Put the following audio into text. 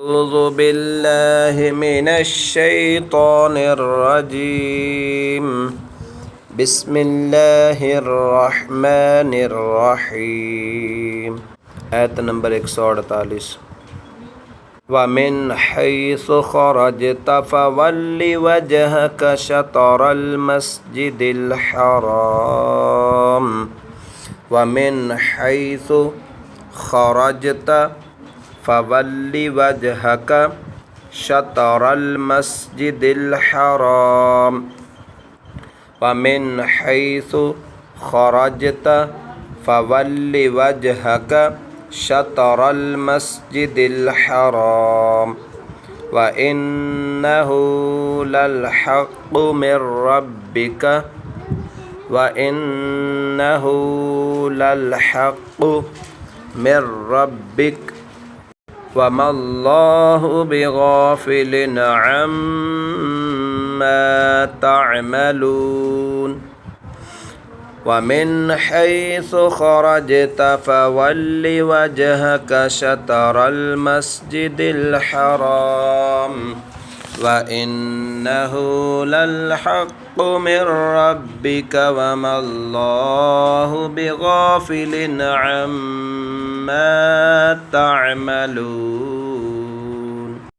أعوذ بالله من الشيطان الرجيم بسم الله الرحمن الرحيم آيت نمبر 148 ومن حيث خرجت فول وجهك شطر المسجد الحرام ومن حيث خرجت فول وجهك شطر المسجد الحرام ومن حيث خرجت فول وجهك شطر المسجد الحرام وإنه للحق من ربك وإنه للحق من ربك وما الله بغافل عما تعملون ومن حيث خرجت فول وجهك شطر المسجد الحرام وإنه للحق من ربك وما الله بغافل عما تعملون